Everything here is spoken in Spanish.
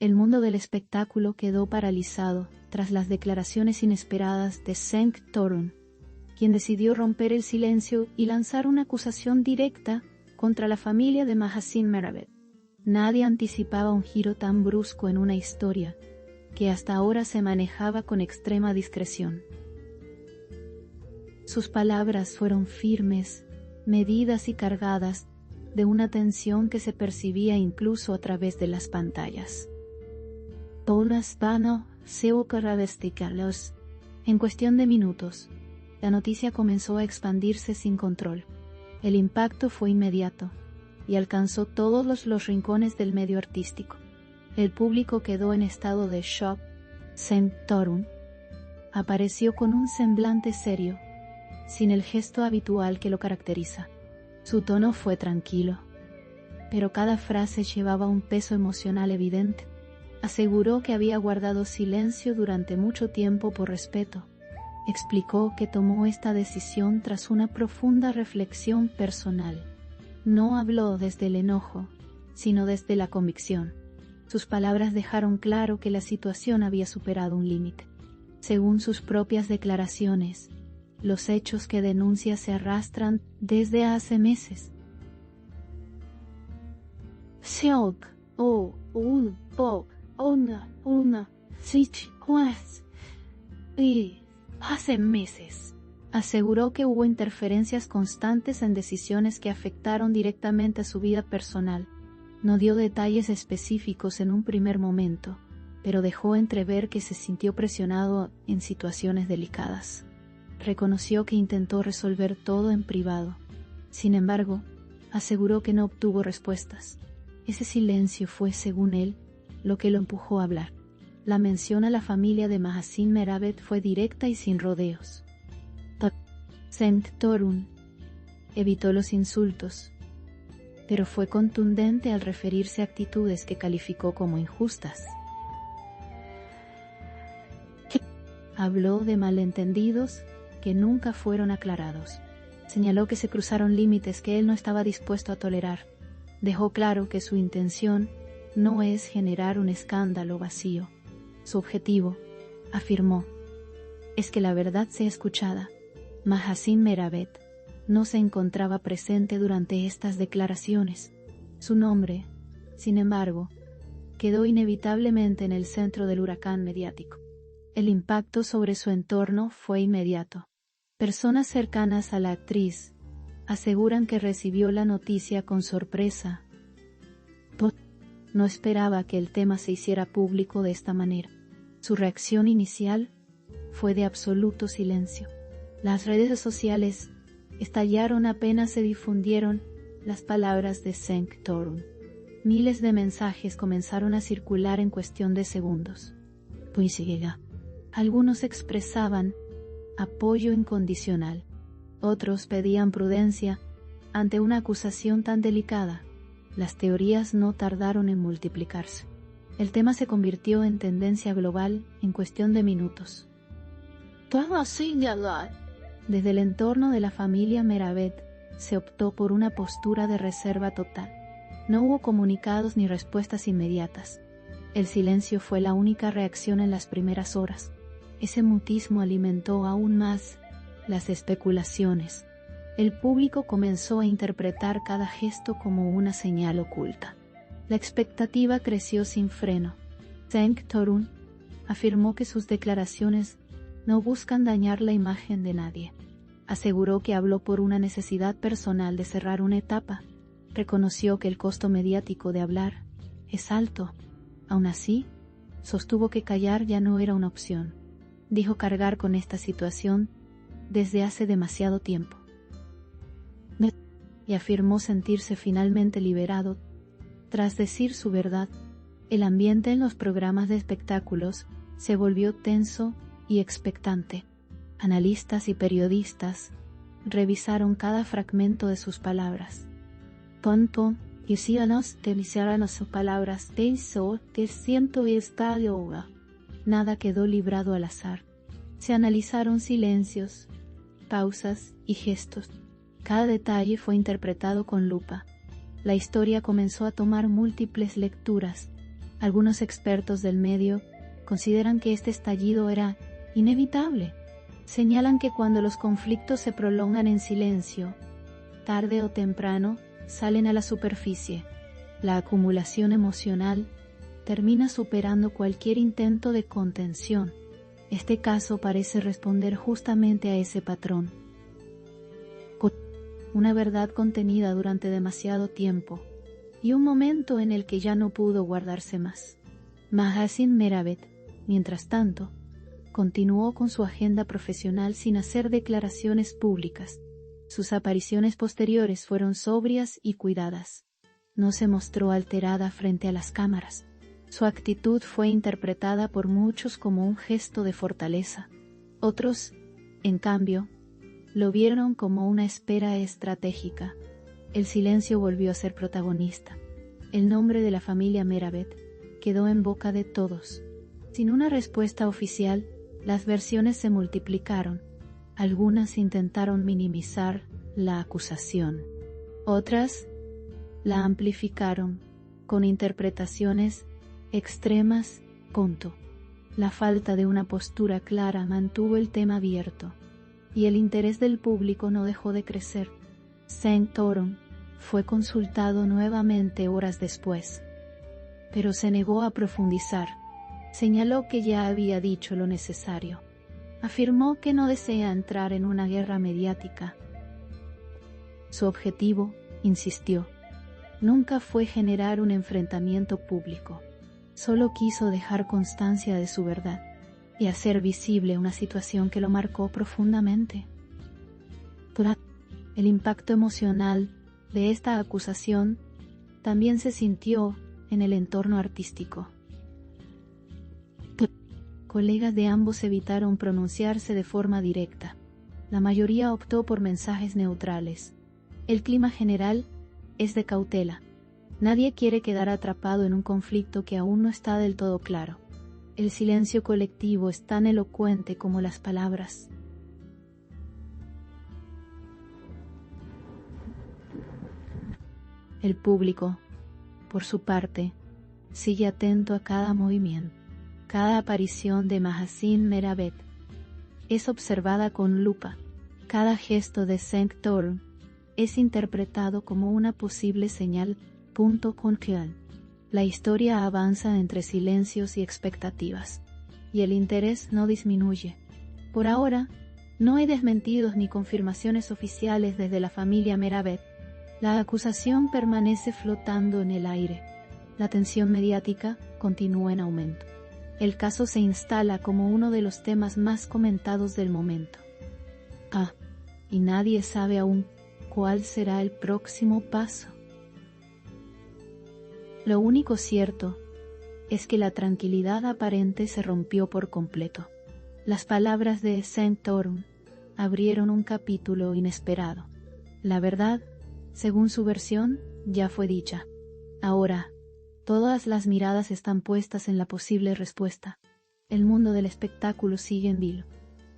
El mundo del espectáculo quedó paralizado tras las declaraciones inesperadas de Sanctorum, quien decidió romper el silencio y lanzar una acusación directa contra la familia de Mahaseen Meravet. Nadie anticipaba un giro tan brusco en una historia que hasta ahora se manejaba con extrema discreción. Sus palabras fueron firmes, medidas y cargadas de una tensión que se percibía incluso a través de las pantallas. Todas vano se ocaravesticalos. En cuestión de minutos, la noticia comenzó a expandirse sin control. El impacto fue inmediato y alcanzó todos los rincones del medio artístico. El público quedó en estado de shock. Sanctorum apareció con un semblante serio, sin el gesto habitual que lo caracteriza. Su tono fue tranquilo, pero cada frase llevaba un peso emocional evidente. Aseguró que había guardado silencio durante mucho tiempo por respeto. Explicó que tomó esta decisión tras una profunda reflexión personal. No habló desde el enojo, sino desde la convicción. Sus palabras dejaron claro que la situación había superado un límite. Según sus propias declaraciones, los hechos que denuncia se arrastran desde hace meses. Seok o un pop una sich y hace meses. Aseguró que hubo interferencias constantes en decisiones que afectaron directamente a su vida personal. No dio detalles específicos en un primer momento, pero dejó entrever que se sintió presionado en situaciones delicadas. Reconoció que intentó resolver todo en privado. Sin embargo, aseguró que no obtuvo respuestas. Ese silencio fue, según él, lo que lo empujó a hablar. La mención a la familia de Mahaseen Meravet fue directa y sin rodeos. Sanctorum evitó los insultos, pero fue contundente al referirse a actitudes que calificó como injustas. Habló de malentendidos que nunca fueron aclarados. Señaló que se cruzaron límites que él no estaba dispuesto a tolerar. Dejó claro que su intención no es generar un escándalo vacío. Su objetivo, afirmó, es que la verdad sea escuchada. Mahaseen Meravet no se encontraba presente durante estas declaraciones. Su nombre, sin embargo, quedó inevitablemente en el centro del huracán mediático. El impacto sobre su entorno fue inmediato. Personas cercanas a la actriz aseguran que recibió la noticia con sorpresa. No esperaba que el tema se hiciera público de esta manera. Su reacción inicial fue de absoluto silencio. Las redes sociales estallaron apenas se difundieron las palabras de Sanctorum. Miles de mensajes comenzaron a circular en cuestión de segundos. Algunos expresaban apoyo incondicional. Otros pedían prudencia ante una acusación tan delicada. Las teorías no tardaron en multiplicarse. El tema se convirtió en tendencia global en cuestión de minutos. Desde el entorno de la familia Meravet se optó por una postura de reserva total. No hubo comunicados ni respuestas inmediatas. El silencio fue la única reacción en las primeras horas. Ese mutismo alimentó aún más las especulaciones. El público comenzó a interpretar cada gesto como una señal oculta. La expectativa creció sin freno. Sanctorum afirmó que sus declaraciones no buscan dañar la imagen de nadie. Aseguró que habló por una necesidad personal de cerrar una etapa. Reconoció que el costo mediático de hablar es alto. Aún así, sostuvo que callar ya no era una opción. Dijo cargar con esta situación desde hace demasiado tiempo. Y afirmó sentirse finalmente liberado. Tras decir su verdad, el ambiente en los programas de espectáculos se volvió tenso y expectante. Analistas y periodistas revisaron cada fragmento de sus palabras. Quisiéramos utilizar sus palabras de eso, te siento y está yoga. Nada quedó librado al azar. Se analizaron silencios, pausas y gestos. Cada detalle fue interpretado con lupa. La historia comenzó a tomar múltiples lecturas. Algunos expertos del medio consideran que este estallido era inevitable. Señalan que cuando los conflictos se prolongan en silencio, tarde o temprano salen a la superficie. La acumulación emocional termina superando cualquier intento de contención. Este caso parece responder justamente a ese patrón. Una verdad contenida durante demasiado tiempo y un momento en el que ya no pudo guardarse más. Mahasin Meravet, mientras tanto, continuó con su agenda profesional sin hacer declaraciones públicas. Sus apariciones posteriores fueron sobrias y cuidadas. No se mostró alterada frente a las cámaras. Su actitud fue interpretada por muchos como un gesto de fortaleza. Otros, en cambio, lo vieron como una espera estratégica. El silencio volvió a ser protagonista. El nombre de la familia Meravet quedó en boca de todos. Sin una respuesta oficial, las versiones se multiplicaron. Algunas intentaron minimizar la acusación. Otras la amplificaron con interpretaciones extremas. La falta de una postura clara mantuvo el tema abierto, y el interés del público no dejó de crecer. Saint-Oron fue consultado nuevamente horas después, pero se negó a profundizar. Señaló que ya había dicho lo necesario. Afirmó que no desea entrar en una guerra mediática. Su objetivo, insistió, nunca fue generar un enfrentamiento público. Solo quiso dejar constancia de su verdad y hacer visible una situación que lo marcó profundamente. El impacto emocional de esta acusación también se sintió en el entorno artístico. Colegas de ambos evitaron pronunciarse de forma directa. La mayoría optó por mensajes neutrales. El clima general es de cautela. Nadie quiere quedar atrapado en un conflicto que aún no está del todo claro. El silencio colectivo es tan elocuente como las palabras. El público, por su parte, sigue atento a cada movimiento. Cada aparición de Mahasin Meravet es observada con lupa. Cada gesto de Saint-Oron es interpretado como una posible señal. La historia avanza entre silencios y expectativas, y el interés no disminuye. Por ahora, no hay desmentidos ni confirmaciones oficiales desde la familia Meravet. La acusación permanece flotando en el aire. La tensión mediática continúa en aumento. El caso se instala como uno de los temas más comentados del momento. Y nadie sabe aún cuál será el próximo paso. Lo único cierto es que la tranquilidad aparente se rompió por completo. Las palabras de Saint-Oron abrieron un capítulo inesperado. La verdad, según su versión, ya fue dicha. Ahora, todas las miradas están puestas en la posible respuesta. El mundo del espectáculo sigue en vilo.